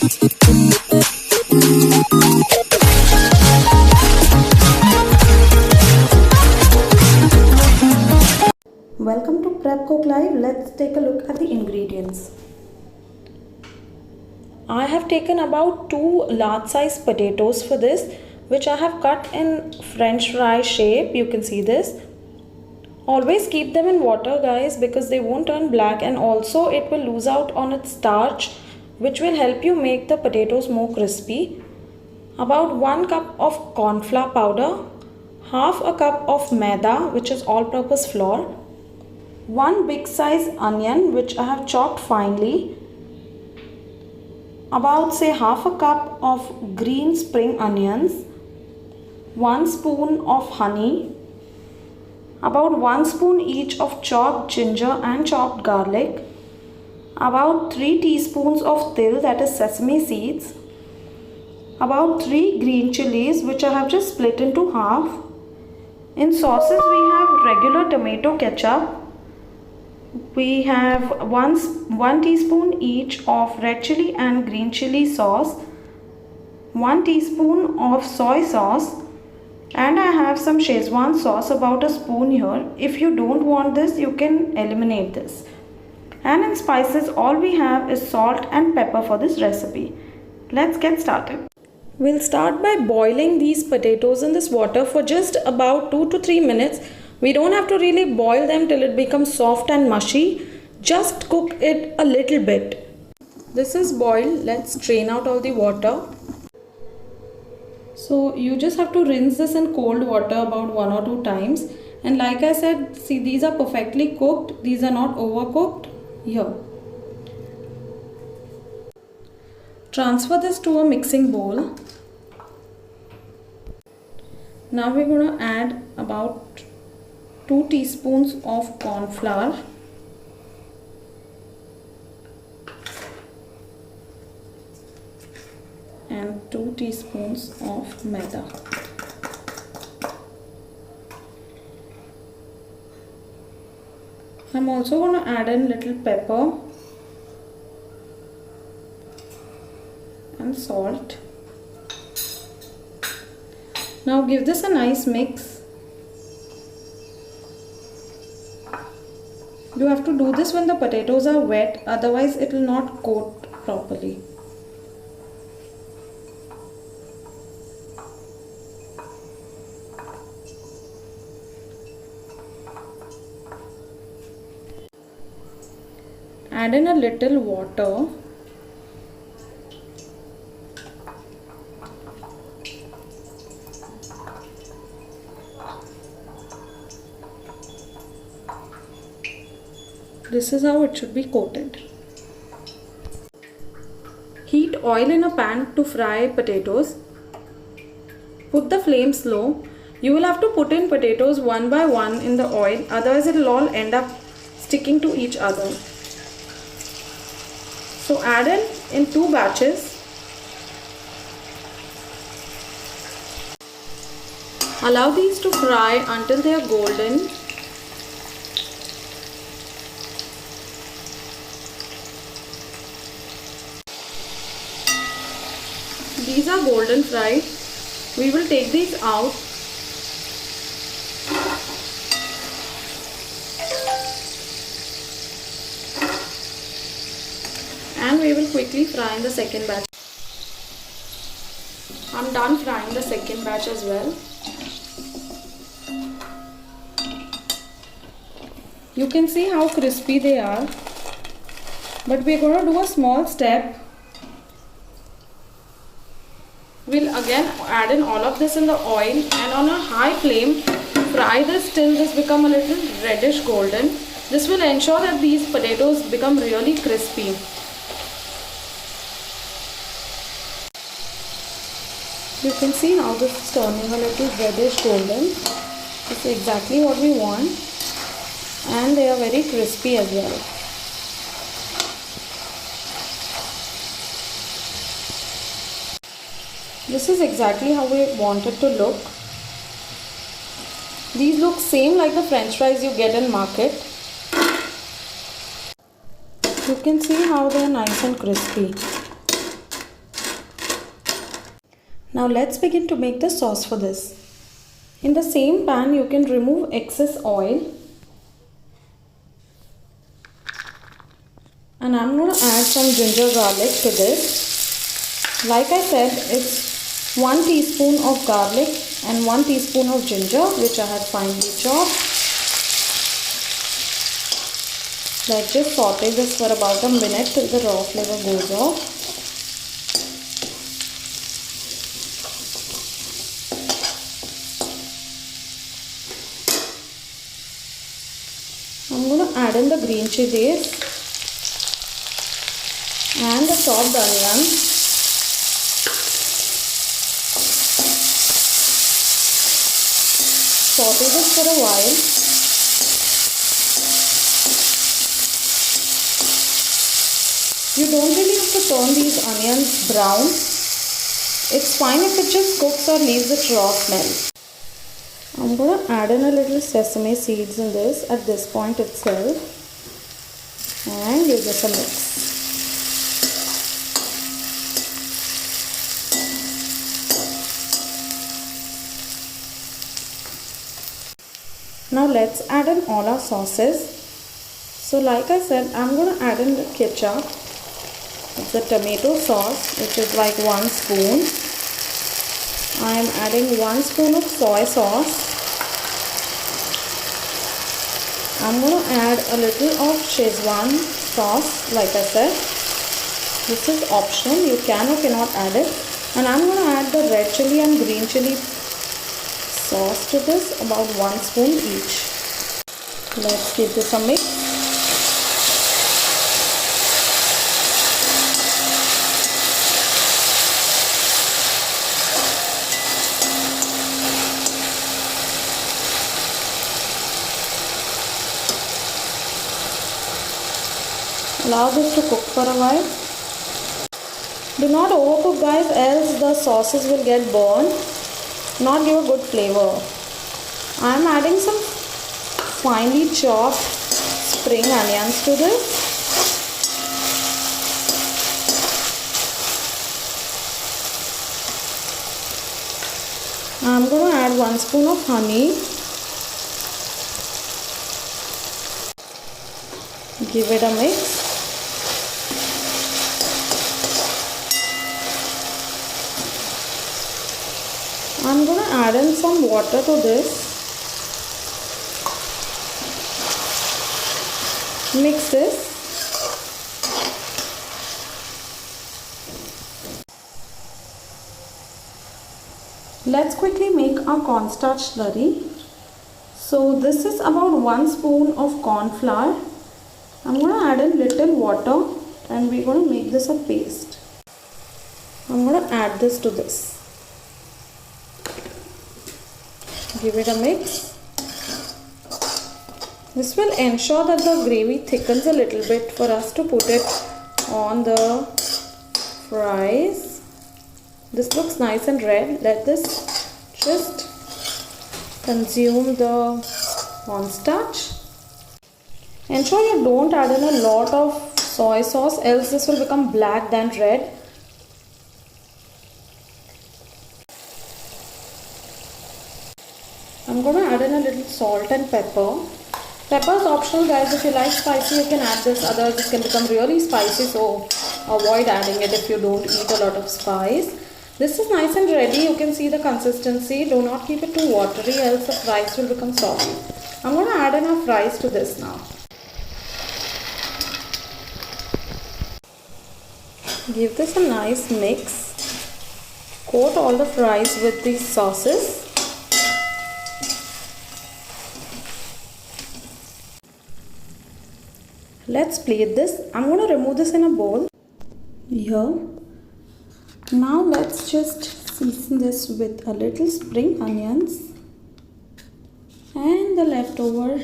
Welcome to Prep Cook Live. Let's take a look at the ingredients. I have taken about 2 large size potatoes for this, which I have cut in French fry shape. You can see this. Always keep them in water, guys, because they won't turn black, and also it will lose out on its starch, which will help you make the potatoes more crispy. About 1 cup of corn flour powder, half a cup of maida, which is all purpose flour, 1 big size onion which I have chopped finely, about say half a cup of green spring onions, 1 spoon of honey, about 1 spoon each of chopped ginger and chopped garlic, about 3 teaspoons of til, that is sesame seeds, about 3 green chilies which I have just split into half. In sauces we have regular tomato ketchup. We have 1 teaspoon each of red chili and green chili sauce, 1 teaspoon of soy sauce, and I have some Szechuan sauce, about a spoon here. If you don't want this, you can eliminate this. And in spices, all we have is salt and pepper for this recipe. Let's get started. We'll start by boiling these potatoes in this water for just about 2 to 3 minutes. We don't have to really boil them till it becomes soft and mushy. Just cook it a little bit. This is boiled. Let's strain out all the water. So you just have to rinse this in cold water about 1 or 2 times. And like I said, see, these are perfectly cooked. These are not overcooked. Here. Transfer this to a mixing bowl. Now we're going to add about 2 teaspoons of corn flour, and 2 teaspoons of maida. I'm also going to add in little pepper and salt. Now give this a nice mix. You have to do this when the potatoes are wet, otherwise it will not coat properly. Add in a little water. This is how it should be coated. Heat oil in a pan to fry potatoes. Put the flame slow. You will have to put in potatoes one by one in the oil, otherwise it will all end up sticking to each other. So add in 2 batches. Allow these to fry until they are golden. These are golden fried. We will take these out. And we will quickly fry in the second batch. I'm done frying the second batch as well. You can see how crispy they are. But we're going to do a small step. We'll again add in all of this in the oil, and on a high flame fry this till this become a little reddish golden. This will ensure that these potatoes become really crispy. You can see how this is turning a little reddish golden. This is exactly what we want, and they are very crispy as well. This is exactly how we want it to look. These look same like the French fries you get in market. You can see how they are nice and crispy. Now let's begin to make the sauce for this. In the same pan you can remove excess oil. And I'm going to add some ginger garlic to this. Like I said, it's 1 teaspoon of garlic and 1 teaspoon of ginger, which I had finely chopped. Let's just saute this for about a minute till the raw flavor goes off. I'm going to add in the green chilies and the chopped onion. Saute this for a while. You don't really have to turn these onions brown. It's fine if it just cooks or leaves its raw smell. I'm going to add in a little sesame seeds in this at this point itself and give this a mix. Now let's add in all our sauces. So like I said, I'm going to add in the ketchup. It's a tomato sauce, which is like 1 spoon. I am adding 1 spoon of soy sauce. I'm going to add a little of Szechuan sauce, like I said. This is optional, you can or cannot add it. And I'm going to add the red chili and green chili sauce to this, about 1 spoon each. Let's give this a mix. Allow this to cook for a while. Do not overcook, guys, else the sauces will get burned, not give a good flavor. I am adding some finely chopped spring onions to this. I am going to add 1 spoon of honey. Give it a mix. I'm going to add in some water to this. Mix this. Let's quickly make our cornstarch slurry. So this is about 1 spoon of corn flour. I'm going to add in little water and we're going to make this a paste. I'm going to add this to this. Give it a mix. This will ensure that the gravy thickens a little bit for us to put it on the fries. This looks nice and red. Let this just consume the cornstarch. Ensure you don't add in a lot of soy sauce, else this will become black than red. I'm going to add in a little salt and pepper. Pepper is optional, guys. If you like spicy, you can add this. Otherwise, it can become really spicy, so avoid adding it if you don't eat a lot of spice. This is nice and ready. You can see the consistency. Do not keep it too watery, else the fries will become soggy. I'm going to add in our fries to this now. Give this a nice mix. Coat all the fries with these sauces. Let's plate this. I'm going to remove this in a bowl. Here. Now let's just season this with a little spring onions and the leftover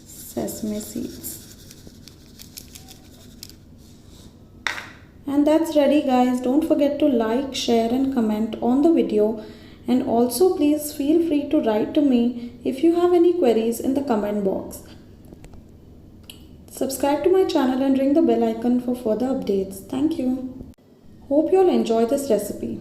sesame seeds. And that's ready, guys. Don't forget to like, share and comment on the video, and also please feel free to write to me if you have any queries in the comment box. Subscribe to my channel and ring the bell icon for further updates. Thank you. Hope you all enjoy this recipe.